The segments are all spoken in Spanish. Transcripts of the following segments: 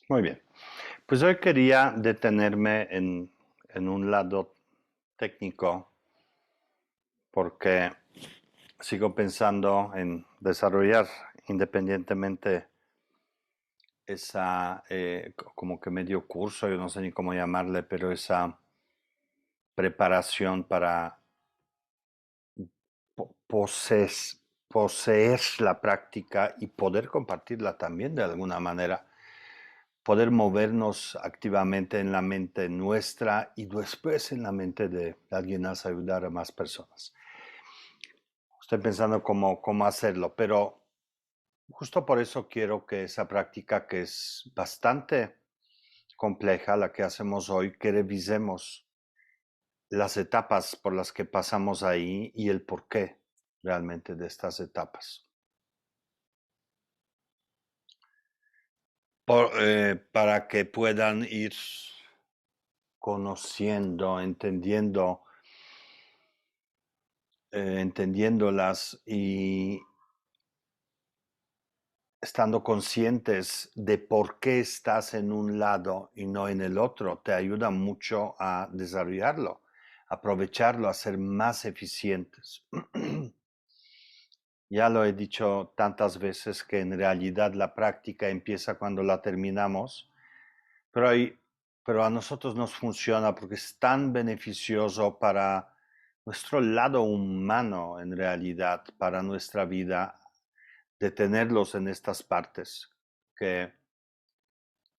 Muy bien. Pues hoy quería detenerme en un lado técnico porque sigo pensando en desarrollar independientemente esa, como que medio curso, yo no sé ni cómo llamarle, pero esa preparación para poseer la práctica y poder compartirla también de alguna manera, poder movernos activamente en la mente nuestra y después en la mente de alguien más, ayudar a más personas. Estoy pensando cómo hacerlo, pero justo por eso quiero que esa práctica, que es bastante compleja, la que hacemos hoy, que revisemos las etapas por las que pasamos ahí y el porqué realmente de estas etapas. Para que puedan ir conociendo, entendiéndolas y estando conscientes de por qué estás en un lado y no en el otro, te ayuda mucho a desarrollarlo, aprovecharlo, a ser más eficientes. Ya lo he dicho tantas veces que en realidad la práctica empieza cuando la terminamos, pero, pero a nosotros nos funciona porque es tan beneficioso para nuestro lado humano en realidad, para nuestra vida, de tenerlos en estas partes, que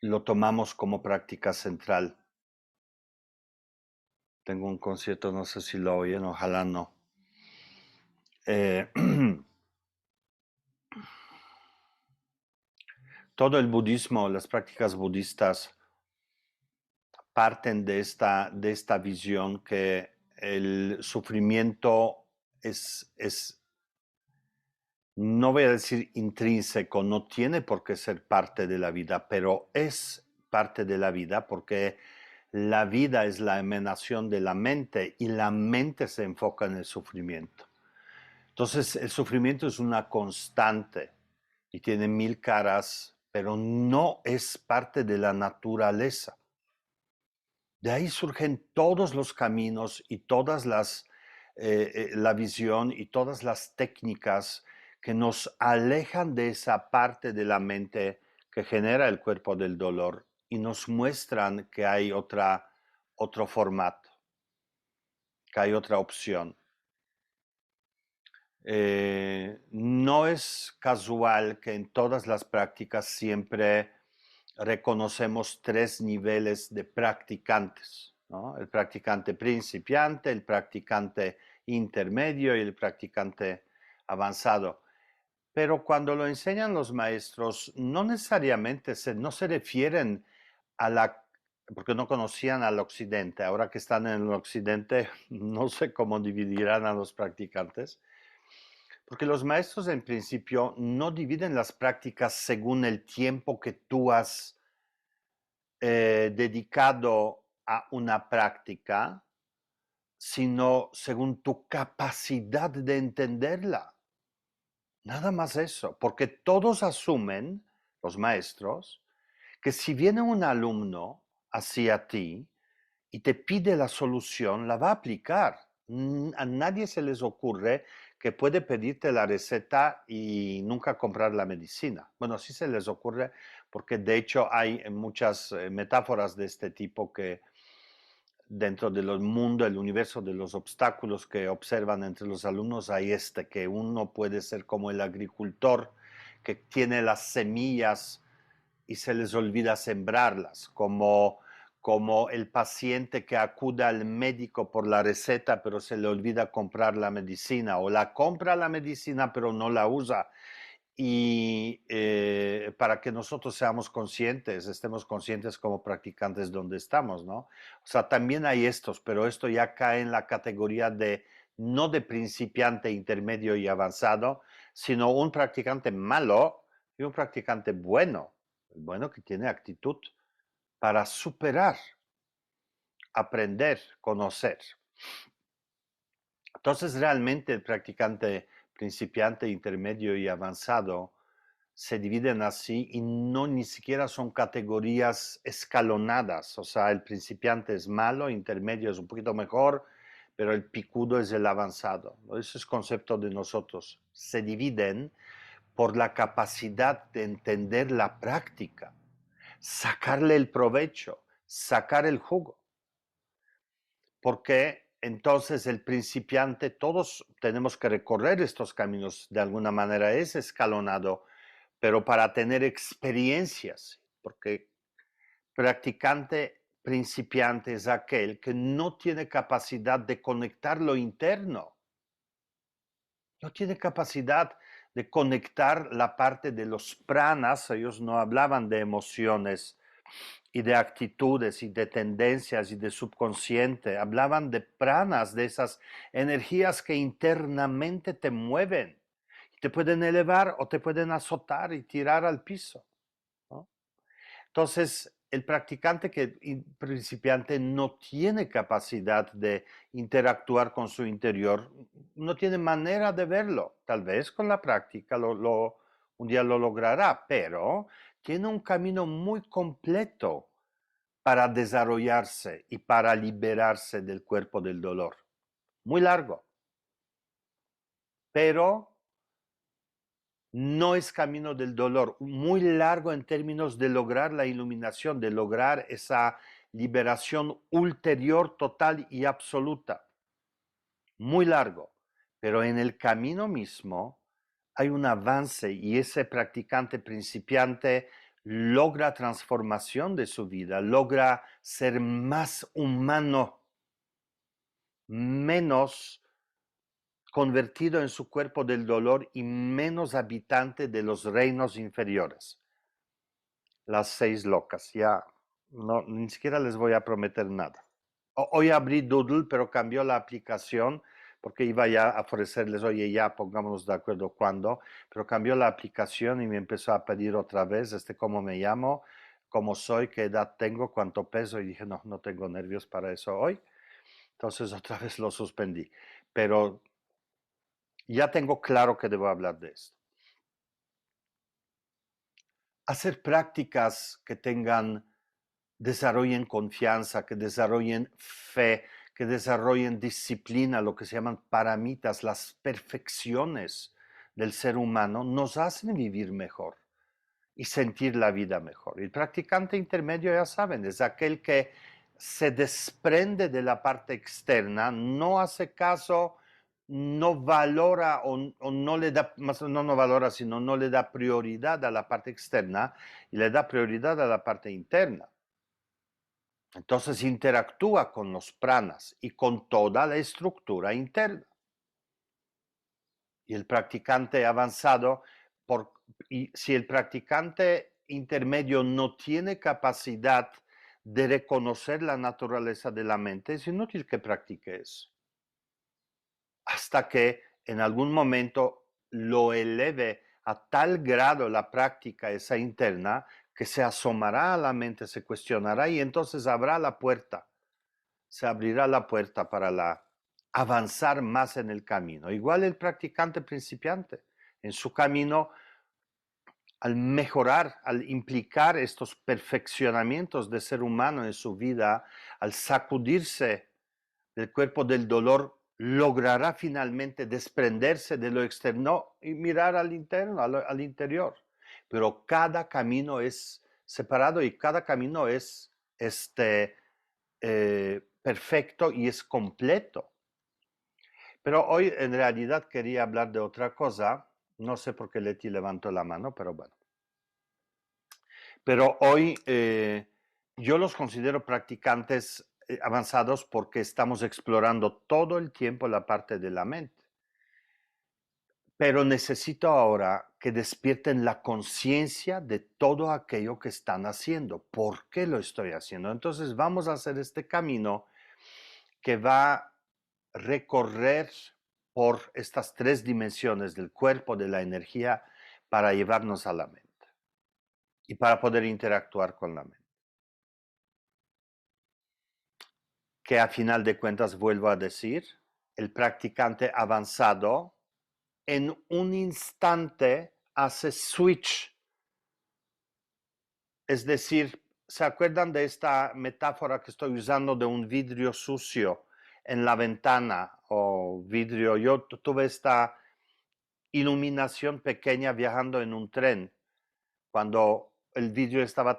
lo tomamos como práctica central. Tengo un concierto, no sé si lo oyen, ojalá no. Eh, todo el budismo, las prácticas budistas parten de esta visión que el sufrimiento es, no voy a decir intrínseco, no tiene por qué ser parte de la vida, pero es parte de la vida porque la vida es la emanación de la mente y la mente se enfoca en el sufrimiento. Entonces el sufrimiento es una constante y tiene mil caras, pero no es parte de la naturaleza. De ahí surgen todos los caminos y todas la visión y todas las técnicas que nos alejan de esa parte de la mente que genera el cuerpo del dolor y nos muestran que hay otro formato, que hay otra opción. No es casual que en todas las prácticas siempre reconocemos tres niveles de practicantes, ¿no? El practicante principiante, el practicante intermedio y el practicante avanzado. Pero cuando lo enseñan los maestros, no necesariamente no se refieren a la, porque no conocían al occidente. Ahora que están en el occidente, no sé cómo dividirán a los practicantes, porque los maestros en principio no dividen las prácticas según el tiempo que tú has dedicado a una práctica, sino según tu capacidad de entenderla. Nada más eso, porque todos asumen, los maestros, que si viene un alumno hacia ti y te pide la solución, la va a aplicar. A nadie se les ocurre que puede pedirte la receta y nunca comprar la medicina. Bueno, sí se les ocurre porque de hecho hay muchas metáforas de este tipo que dentro del mundo, el universo de los obstáculos que observan entre los alumnos, hay que uno puede ser como el agricultor que tiene las semillas y se les olvida sembrarlas, como el paciente que acude al médico por la receta pero se le olvida comprar la medicina, o la compra la medicina pero no la usa. Y para que nosotros seamos conscientes, estemos conscientes como practicantes donde estamos, ¿no? O sea, también hay estos, pero esto ya cae en la categoría de no de principiante, intermedio y avanzado, sino un practicante malo y un practicante bueno, el bueno que tiene actitud para superar, aprender, conocer. Entonces, realmente el practicante principiante, intermedio y avanzado se dividen así y no ni siquiera son categorías escalonadas. O sea, el principiante es malo, intermedio es un poquito mejor, pero el picudo es el avanzado. Ese es el concepto de nosotros. Se dividen por la capacidad de entender la práctica, sacarle el provecho, sacar el jugo. Porque entonces el principiante, todos tenemos que recorrer estos caminos, de alguna manera es escalonado, pero para tener experiencias, porque practicante principiante es aquel que no tiene capacidad de conectar lo interno, no tiene capacidad de conectar la parte de los pranas. Ellos no hablaban de emociones y de actitudes y de tendencias y de subconsciente, hablaban de pranas, de esas energías que internamente te mueven, te pueden elevar o te pueden azotar y tirar al piso, ¿no? Entonces, el practicante principiante no tiene capacidad de interactuar con su interior, no tiene manera de verlo. Tal vez con la práctica un día lo logrará, pero tiene un camino muy completo para desarrollarse y para liberarse del cuerpo del dolor. Muy largo, pero no es camino del dolor, muy largo en términos de lograr la iluminación, de lograr esa liberación ulterior, total y absoluta. Muy largo, pero en el camino mismo hay un avance y ese practicante principiante logra transformación de su vida, logra ser más humano, menos convertido en su cuerpo del dolor y menos habitante de los reinos inferiores. Las 6 locas, ya no, ni siquiera les voy a prometer nada. Hoy abrí Doodle, pero cambió la aplicación porque iba ya a ofrecerles, oye, ya pongámonos de acuerdo cuándo, pero cambió la aplicación y me empezó a pedir otra vez, cómo me llamo, cómo soy, qué edad tengo, cuánto peso, y dije, no, no tengo nervios para eso hoy. Entonces otra vez lo suspendí, pero ya tengo claro que debo hablar de esto. Hacer prácticas que desarrollen confianza, que desarrollen fe, que desarrollen disciplina, lo que se llaman paramitas, las perfecciones del ser humano, nos hacen vivir mejor y sentir la vida mejor. El practicante intermedio, ya saben, es aquel que se desprende de la parte externa, no hace caso, no valora o no le da, no valora, sino no le da prioridad a la parte externa y le da prioridad a la parte interna. Entonces interactúa con los pranas y con toda la estructura interna. Y el practicante avanzado, y si el practicante intermedio no tiene capacidad de reconocer la naturaleza de la mente, es inútil que practique eso. Hasta que en algún momento lo eleve a tal grado la práctica esa interna que se asomará a la mente, se cuestionará y entonces habrá la puerta, se abrirá la puerta para avanzar más en el camino. Igual el practicante principiante, en su camino, al mejorar, al implicar estos perfeccionamientos de ser humano en su vida, al sacudirse del cuerpo del dolor, logrará finalmente desprenderse de lo externo y mirar al interno, al interior. Pero cada camino es separado y cada camino es perfecto y es completo. Pero hoy en realidad quería hablar de otra cosa. No sé por qué Leti levantó la mano, pero bueno. Pero hoy yo los considero practicantes avanzados porque estamos explorando todo el tiempo la parte de la mente. Pero necesito ahora que despierten la conciencia de todo aquello que están haciendo. ¿Por qué lo estoy haciendo? Entonces vamos a hacer este camino que va a recorrer por estas 3 dimensiones del cuerpo, de la energía, para llevarnos a la mente y para poder interactuar con la mente. Que a final de cuentas, vuelvo a decir, el practicante avanzado en un instante hace switch. Es decir, ¿se acuerdan de esta metáfora que estoy usando de un vidrio sucio en la ventana o vidrio? Yo tuve esta iluminación pequeña viajando en un tren cuando el vidrio estaba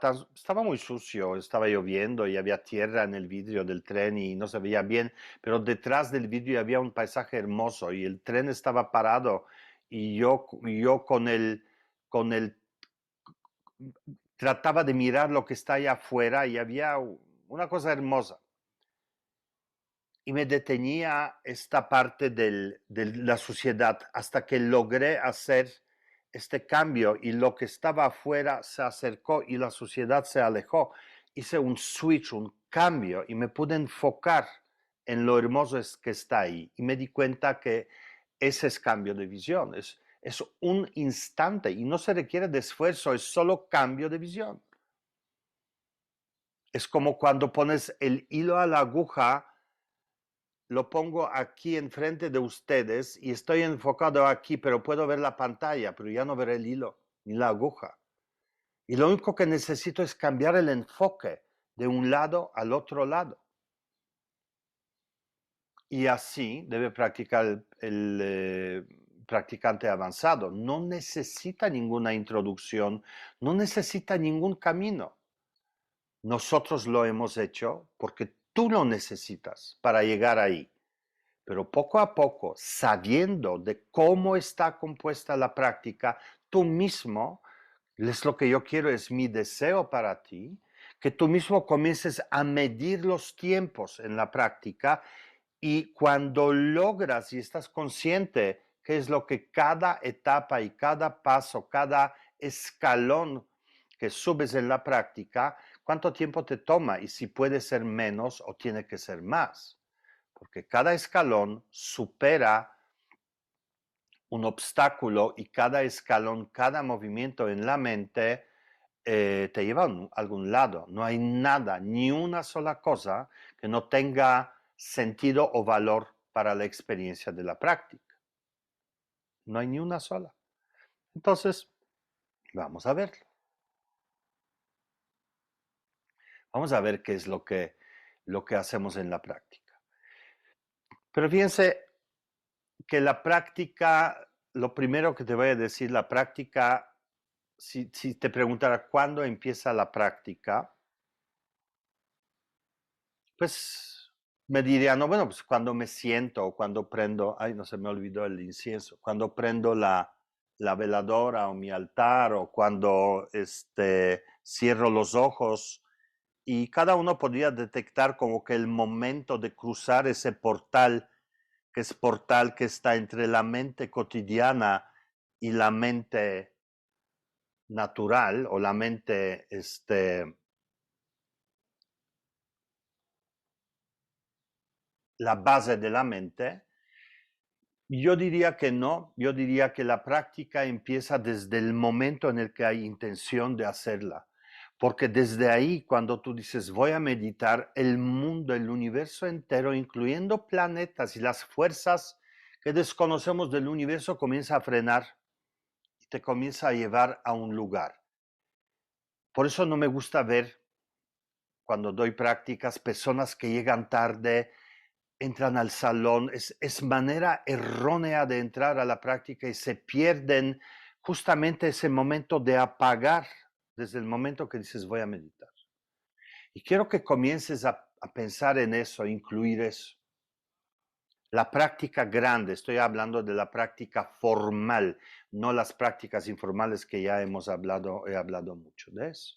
muy sucio, estaba lloviendo y había tierra en el vidrio del tren y no se veía bien, pero detrás del vidrio había un paisaje hermoso y el tren estaba parado y yo con el trataba de mirar lo que está allá afuera y había una cosa hermosa. Y me detenía esta parte de la sociedad hasta que logré hacer este cambio y lo que estaba afuera se acercó y la sociedad se alejó. Hice un switch, un cambio y me pude enfocar en lo hermoso que está ahí. Y me di cuenta que ese es cambio de visión, es un instante y no se requiere de esfuerzo, es solo cambio de visión. Es como cuando pones el hilo a la aguja, lo pongo aquí enfrente de ustedes y estoy enfocado aquí, pero puedo ver la pantalla, pero ya no veré el hilo ni la aguja. Y lo único que necesito es cambiar el enfoque de un lado al otro lado. Y así debe practicar el practicante avanzado. No necesita ninguna introducción, no necesita ningún camino. Nosotros lo hemos hecho porque tú lo necesitas para llegar ahí. Pero poco a poco, sabiendo de cómo está compuesta la práctica, tú mismo, es lo que yo quiero, es mi deseo para ti, que tú mismo comiences a medir los tiempos en la práctica y cuando logras y estás consciente qué es lo que cada etapa y cada paso, cada escalón que subes en la práctica, cuánto tiempo te toma y si puede ser menos o tiene que ser más. Porque cada escalón supera un obstáculo y cada escalón, cada movimiento en la mente te lleva a algún lado. No hay nada, ni una sola cosa que no tenga sentido o valor para la experiencia de la práctica. No hay ni una sola. Entonces, vamos a verlo. Vamos a ver qué es lo que hacemos en la práctica. Pero fíjense que la práctica, lo primero que te voy a decir, la práctica, si te preguntara cuándo empieza la práctica, pues me diría, no, bueno, pues cuando me siento o cuando prendo, ay, no se me olvidó el incienso, cuando prendo la veladora o mi altar o cuando cierro los ojos y cada uno podría detectar como que el momento de cruzar ese portal que está entre la mente cotidiana y la mente natural o la mente la base de la mente. Yo diría que no, yo diría que la práctica empieza desde el momento en el que hay intención de hacerla, porque desde ahí, cuando tú dices voy a meditar, el mundo, el universo entero, incluyendo planetas y las fuerzas que desconocemos del universo, comienza a frenar y te comienza a llevar a un lugar. Por eso no me gusta ver, cuando doy prácticas, personas que llegan tarde, entran al salón, es manera errónea de entrar a la práctica y se pierden justamente ese momento de apagar desde el momento que dices voy a meditar. Y quiero que comiences a pensar en eso, incluir eso. La práctica grande, estoy hablando de la práctica formal, no las prácticas informales que ya hemos hablado, he hablado mucho de eso.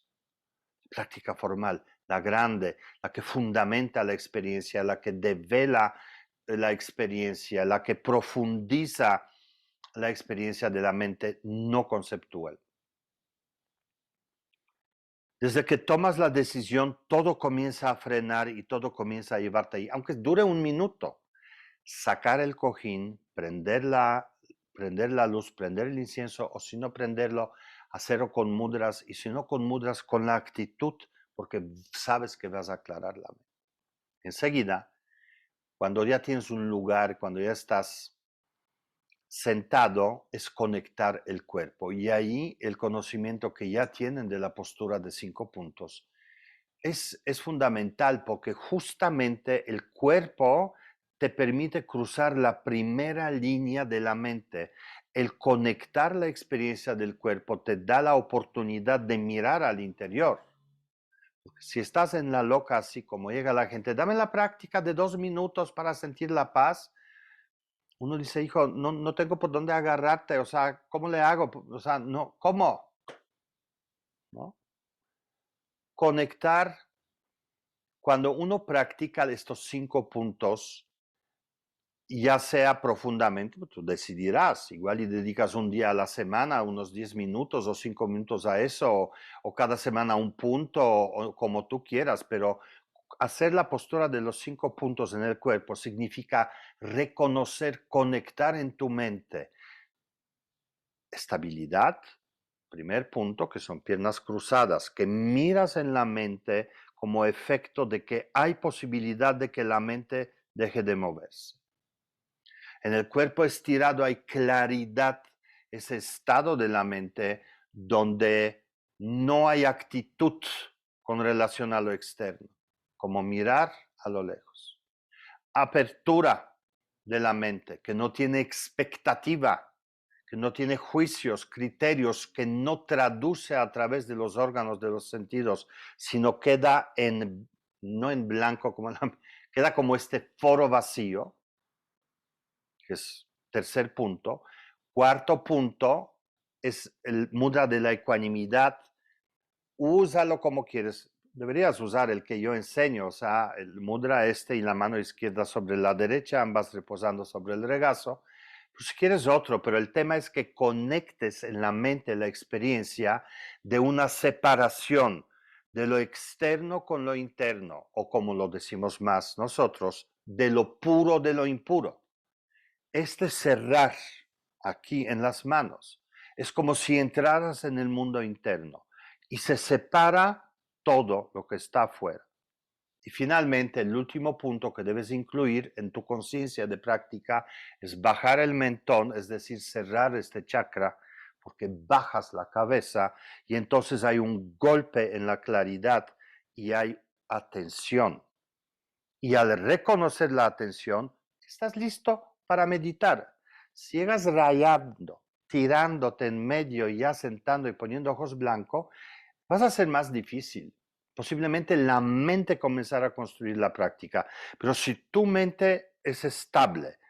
Práctica formal, la grande, la que fundamenta la experiencia, la que devela la experiencia, la que profundiza la experiencia de la mente no conceptual. Desde que tomas la decisión, todo comienza a frenar y todo comienza a llevarte ahí, aunque dure un minuto. Sacar el cojín, prender la luz, prender el incienso, o si no prenderlo, hacerlo con mudras, y si no con mudras, con la actitud, porque sabes que vas a aclarar la mente. Enseguida, cuando ya tienes un lugar, cuando ya estás sentado es conectar el cuerpo. Y ahí el conocimiento que ya tienen de la postura de 5 puntos es fundamental porque justamente el cuerpo te permite cruzar la primera línea de la mente. El conectar la experiencia del cuerpo te da la oportunidad de mirar al interior. Si estás en la loca, así como llega la gente, dame la práctica de 2 minutos para sentir la paz. Uno dice, hijo, no tengo por dónde agarrarte, o sea, ¿cómo le hago? O sea, no, ¿cómo? ¿No? Conectar, cuando uno practica estos 5 puntos, ya sea profundamente, tú decidirás, igual y dedicas un día a la semana, unos 10 minutos o 5 minutos a eso, o cada semana un punto, o como tú quieras, pero hacer la postura de los 5 puntos en el cuerpo significa reconocer, conectar en tu mente estabilidad, primer punto, que son piernas cruzadas, que miras en la mente como efecto de que hay posibilidad de que la mente deje de moverse. En el cuerpo estirado hay claridad, ese estado de la mente donde no hay actitud con relación a lo externo, como mirar a lo lejos. Apertura de la mente, que no tiene expectativa, que no tiene juicios, criterios, que no traduce a través de los órganos de los sentidos, sino queda no en blanco, queda como este foro vacío, que es tercer punto. Cuarto punto es el mudra de la ecuanimidad. Úsalo como quieres. Deberías usar el que yo enseño, o sea, el mudra y la mano izquierda sobre la derecha, ambas reposando sobre el regazo. Pues si quieres otro, pero el tema es que conectes en la mente la experiencia de una separación de lo externo con lo interno, o como lo decimos más nosotros, de lo puro de lo impuro. Este cerrar aquí en las manos es como si entraras en el mundo interno y se separa todo lo que está afuera. Y finalmente, el último punto que debes incluir en tu conciencia de práctica es bajar el mentón, es decir, cerrar este chakra, porque bajas la cabeza y entonces hay un golpe en la claridad y hay atención. Y al reconocer la atención, estás listo para meditar. Si llegas rayando, tirándote en medio y ya sentando y poniendo ojos blancos, vas a ser más difícil. Posiblemente la mente comenzará a construir la práctica. Pero si tu mente es estable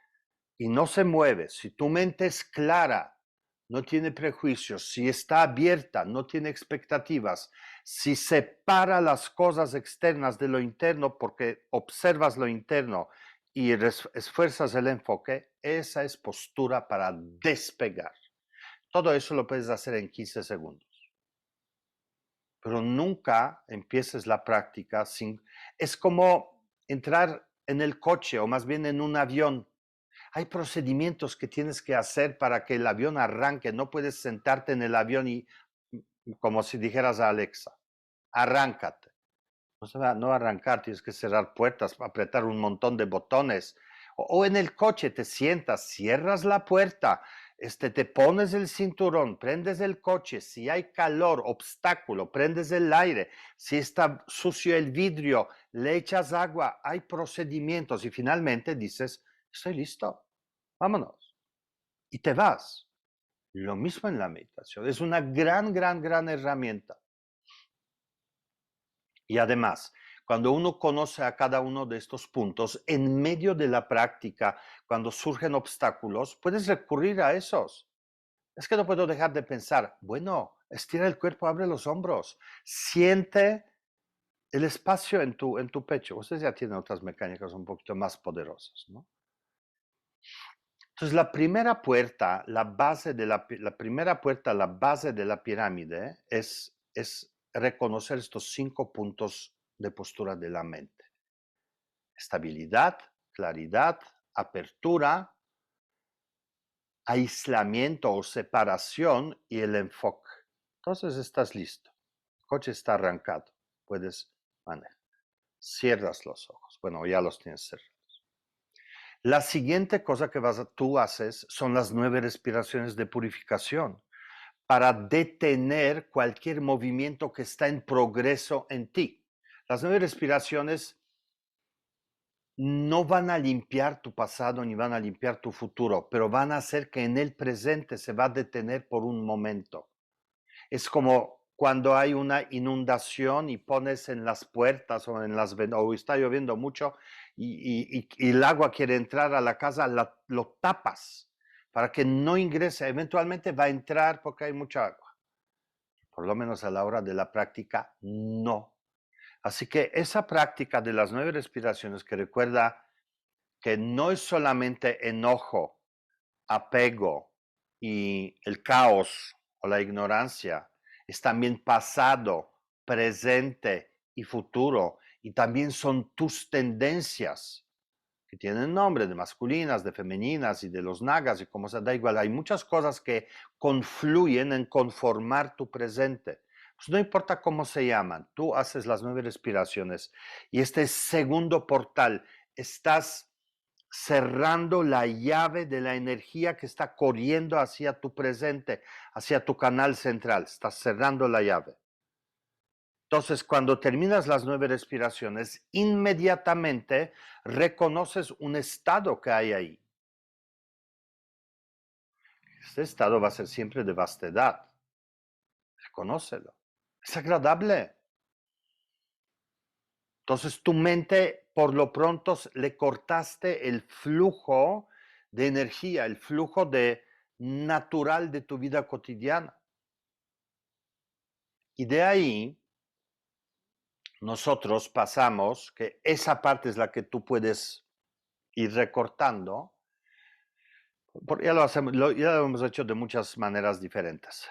y no se mueve, si tu mente es clara, no tiene prejuicios, si está abierta, no tiene expectativas, si separa las cosas externas de lo interno porque observas lo interno y esfuerzas el enfoque, esa es postura para despegar. Todo eso lo puedes hacer en 15 segundos. Pero nunca empieces la práctica sin... Es como entrar en el coche o más bien en un avión. Hay procedimientos que tienes que hacer para que el avión arranque. No puedes sentarte en el avión y, como si dijeras a Alexa, arráncate. No se va a arrancar, tienes que cerrar puertas, apretar un montón de botones. O en el coche te sientas, cierras la puerta, te pones el cinturón, prendes el coche. Si hay calor, obstáculo, prendes el aire. Si está sucio el vidrio, le echas agua. Hay procedimientos y finalmente dices, estoy listo, vámonos. Y te vas. Lo mismo en la meditación. Es una gran herramienta. Y además, cuando uno conoce a cada uno de estos puntos, en medio de la práctica, cuando surgen obstáculos, puedes recurrir a esos. Es que no puedo dejar de pensar, bueno, estira el cuerpo, abre los hombros, siente el espacio en tu pecho. Ustedes ya tienen otras mecánicas un poquito más poderosas, ¿no? Entonces, la primera puerta, la primera puerta, la base de la pirámide es reconocer estos 5 puntos de postura de la mente. Estabilidad, claridad, apertura, aislamiento o separación y el enfoque. Entonces estás listo. El coche está arrancado. Puedes manejar. Cierras los ojos. Bueno, ya los tienes cerrados. La siguiente cosa que tú haces son las 9 respiraciones de purificación para detener cualquier movimiento que está en progreso en ti. Las 9 respiraciones no van a limpiar tu pasado ni van a limpiar tu futuro, pero van a hacer que en el presente se va a detener por un momento. Es como cuando hay una inundación y pones en las puertas o en las o está lloviendo mucho y el agua quiere entrar a la casa, lo tapas para que no ingrese. Eventualmente va a entrar porque hay mucha agua. Por lo menos a la hora de la práctica, no. Así que esa práctica de las 9 respiraciones que recuerda que no es solamente enojo, apego y el caos o la ignorancia, es también pasado, presente y futuro, y también son tus tendencias que tienen nombre de masculinas, de femeninas y de los nagas y como se da igual. Hay muchas cosas que confluyen en conformar tu presente. Pues no importa cómo se llaman, tú haces las 9 respiraciones y este segundo portal, estás cerrando la llave de la energía que está corriendo hacia tu presente, hacia tu canal central. Estás cerrando la llave. Entonces, cuando terminas las 9 respiraciones, inmediatamente reconoces un estado que hay ahí. Este estado va a ser siempre de vastedad. Reconócelo. Es agradable. Entonces, tu mente, por lo pronto, le cortaste el flujo de energía, el flujo natural de tu vida cotidiana. Y de ahí, nosotros pasamos, que esa parte es la que tú puedes ir recortando, ya lo hemos hecho de muchas maneras diferentes.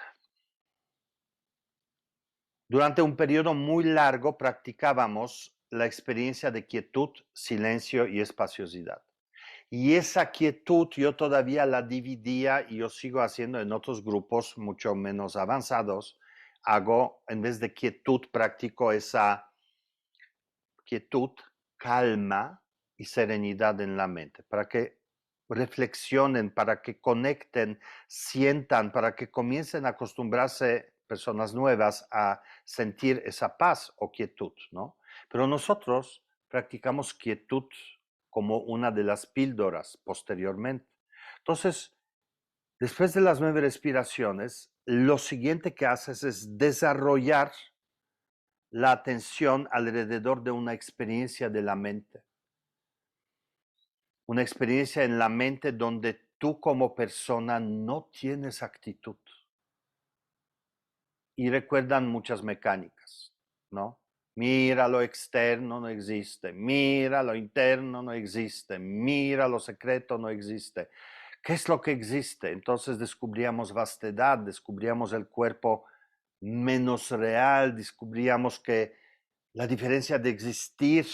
Durante un periodo muy largo practicábamos la experiencia de quietud, silencio y espaciosidad. Y esa quietud yo todavía la dividía y yo sigo haciendo en otros grupos mucho menos avanzados. Hago, en vez de quietud, practico esa quietud, calma y serenidad en la mente, para que reflexionen, para que conecten, sientan, para que comiencen a acostumbrarse personas nuevas a sentir esa paz o quietud, ¿no? Pero nosotros practicamos quietud como una de las píldoras posteriormente. Entonces, después de las 9 respiraciones, lo siguiente que haces es desarrollar la atención alrededor de una experiencia de la mente. Una experiencia en la mente donde tú como persona no tienes actitud. Y recuerdan muchas mecánicas, ¿no? Mira lo externo, no existe. Mira lo interno, no existe. Mira lo secreto, no existe. ¿Qué es lo que existe? Entonces descubríamos vastedad, descubríamos el cuerpo menos real, descubríamos que la diferencia de existir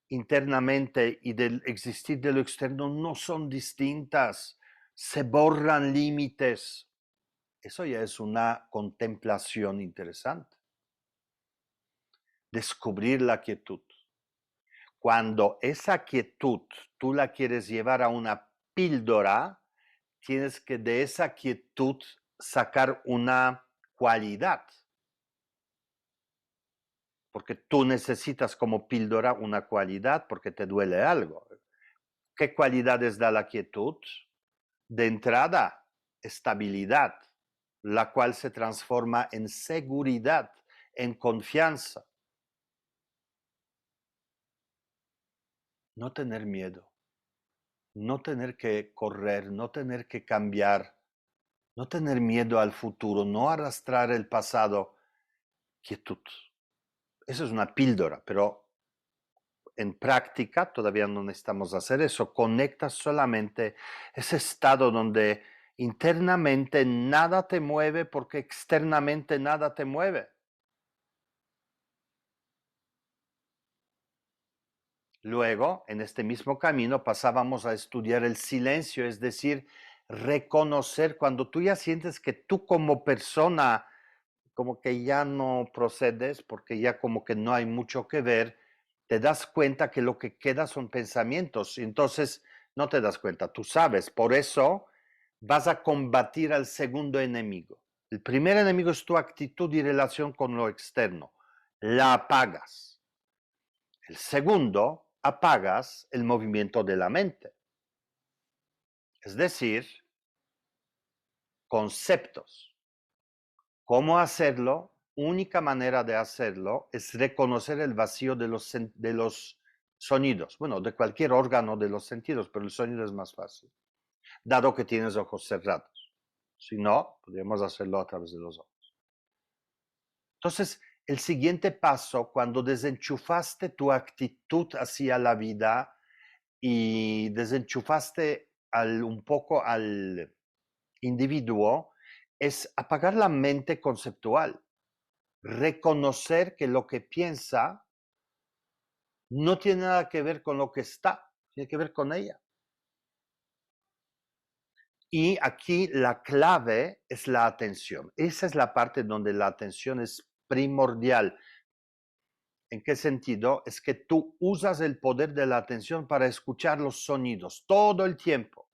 internamente y del existir de lo externo no son distintas, se borran límites. Eso ya es una contemplación interesante. Descubrir la quietud. Cuando esa quietud tú la quieres llevar a una píldora, tienes que de esa quietud sacar una cualidad. Porque tú necesitas como píldora una cualidad porque te duele algo. ¿Qué cualidades da la quietud? De entrada, estabilidad, la cual se transforma en seguridad, en confianza. No tener miedo, no tener que correr, no tener que cambiar, no tener miedo al futuro, no arrastrar el pasado. Quietud. Eso es una píldora, pero en práctica todavía no necesitamos hacer eso. Conectas solamente ese estado donde internamente nada te mueve porque externamente nada te mueve. Luego, en este mismo camino, pasábamos a estudiar el silencio, es decir, reconocer cuando tú ya sientes que tú como persona como que ya no procedes porque ya como que no hay mucho que ver, te das cuenta que lo que queda son pensamientos. Entonces, no te das cuenta, tú sabes. Por eso vas a combatir al segundo enemigo. El primer enemigo es tu actitud y relación con lo externo. La apagas. El segundo, apagas el movimiento de la mente. Es decir, conceptos. ¿Cómo hacerlo? Única manera de hacerlo es reconocer el vacío de los sonidos. Bueno, de cualquier órgano de los sentidos, pero el sonido es más fácil, dado que tienes ojos cerrados. Si no, podríamos hacerlo a través de los ojos. Entonces, el siguiente paso, cuando desenchufaste tu actitud hacia la vida y desenchufaste un poco al individuo, es apagar la mente conceptual, reconocer que lo que piensa no tiene nada que ver con lo que está, tiene que ver con ella. Y aquí la clave es la atención. Esa es la parte donde la atención es primordial. ¿En qué sentido? Es que tú usas el poder de la atención para escuchar los sonidos todo el tiempo.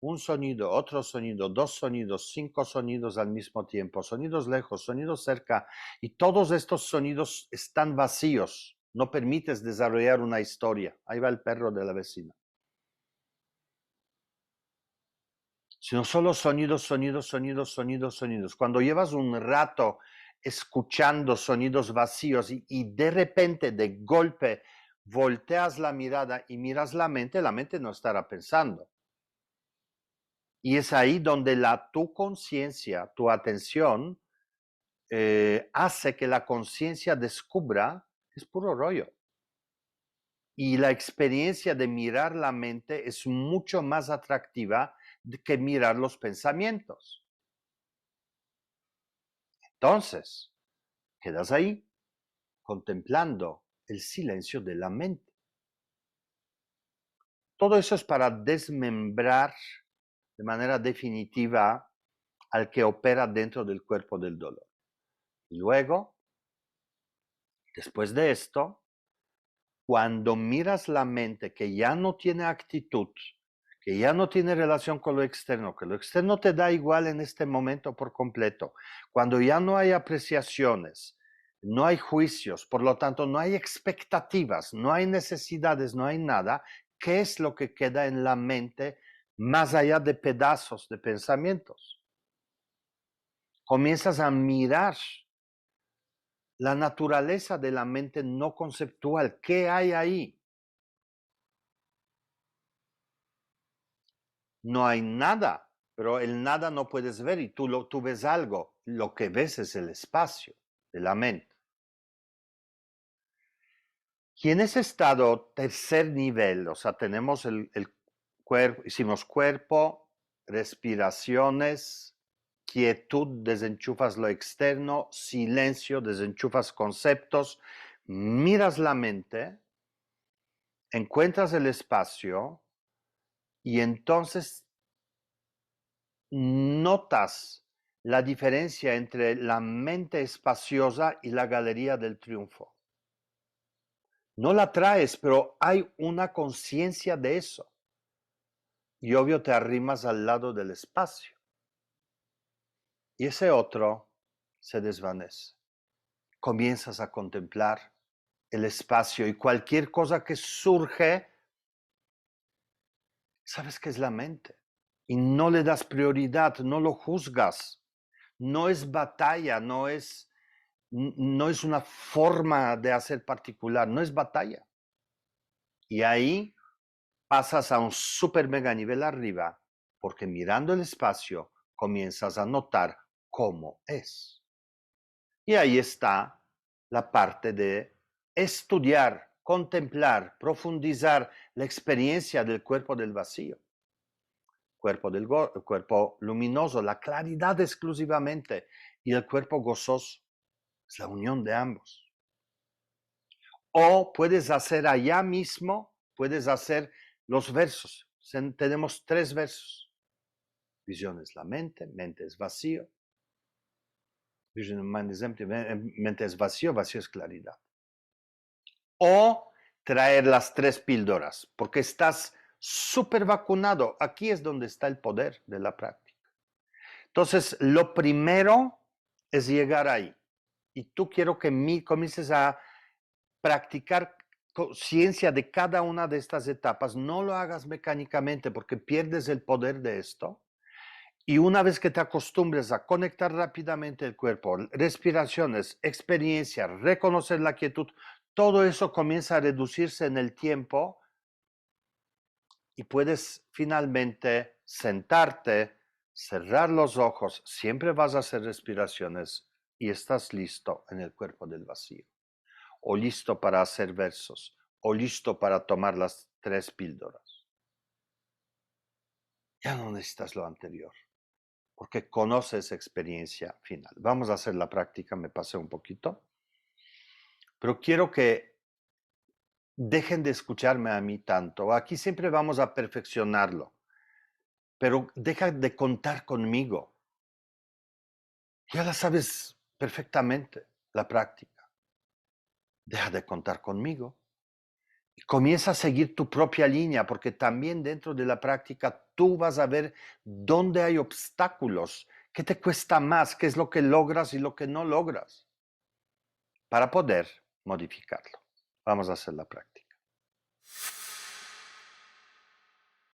Un sonido, otro sonido, dos sonidos, 5 sonidos al mismo tiempo, sonidos lejos, sonidos cerca, y todos estos sonidos están vacíos. No permites desarrollar una historia. Ahí va el perro de la vecina. Sino solo sonidos, sonidos, sonidos, sonidos, sonidos. Cuando llevas un rato escuchando sonidos vacíos y de repente, de golpe, volteas la mirada y miras la mente no estará pensando. Y es ahí donde tu conciencia, tu atención, hace que la conciencia descubra que es puro rollo. Y la experiencia de mirar la mente es mucho más atractiva que mirar los pensamientos. Entonces, quedas ahí contemplando el silencio de la mente. Todo eso es para desmembrar de manera definitiva al que opera dentro del cuerpo del dolor. Y luego, después de esto, cuando miras la mente que ya no tiene actitud, que ya no tiene relación con lo externo, que lo externo te da igual en este momento por completo, cuando ya no hay apreciaciones, no hay juicios, por lo tanto no hay expectativas, no hay necesidades, no hay nada, ¿qué es lo que queda en la mente más allá de pedazos de pensamientos? Comienzas a mirar la naturaleza de la mente no conceptual. ¿Qué hay ahí? No hay nada, pero el nada no puedes ver y tú ves algo. Lo que ves es el espacio de la mente. Y en ese estado, tercer nivel, o sea, tenemos el cuerpo, hicimos cuerpo, respiraciones, quietud, desenchufas lo externo, silencio, desenchufas conceptos, miras la mente, encuentras el espacio y entonces notas la diferencia entre la mente espaciosa y la galería del triunfo. No la traes, pero hay una conciencia de eso. Y obvio te arrimas al lado del espacio. Y ese otro se desvanece. Comienzas a contemplar el espacio y cualquier cosa que surge, sabes que es la mente. Y no le das prioridad, no lo juzgas. No es batalla, no es una forma de hacer particular, no es batalla. Y ahí pasas a un super mega nivel arriba, porque mirando el espacio comienzas a notar cómo es. Y ahí está la parte de estudiar, contemplar, profundizar la experiencia del cuerpo del vacío, cuerpo luminoso, la claridad exclusivamente, y el cuerpo gozoso. Es la unión de ambos. O puedes hacer allá mismo, puedes hacer los versos. Tenemos 3 versos. Visión es la mente es vacío. Vision of mind is empty, mente es vacío, vacío es claridad. o traer las 3 píldoras, porque estás súper vacunado. Aquí es donde está el poder de la práctica. Entonces, lo primero es llegar ahí. Y tú quiero que comiences a practicar conciencia de cada una de estas etapas. No lo hagas mecánicamente porque pierdes el poder de esto. Y una vez que te acostumbres a conectar rápidamente el cuerpo, respiraciones, experiencia, reconocer la quietud, todo eso comienza a reducirse en el tiempo y puedes finalmente sentarte, cerrar los ojos, siempre vas a hacer respiraciones y estás listo en el cuerpo del vacío, o listo para hacer versos, o listo para tomar las 3 píldoras. Ya no necesitas lo anterior, porque conoces experiencia final. Vamos a hacer la práctica, me pasé un poquito, pero quiero que dejen de escucharme a mí tanto. Aquí siempre vamos a perfeccionarlo, pero deja de contar conmigo. Ya la sabes perfectamente, la práctica. Deja de contar conmigo. Y comienza a seguir tu propia línea, porque también dentro de la práctica tú vas a ver dónde hay obstáculos, qué te cuesta más, qué es lo que logras y lo que no logras, para poder modificarlo. Vamos a hacer la práctica.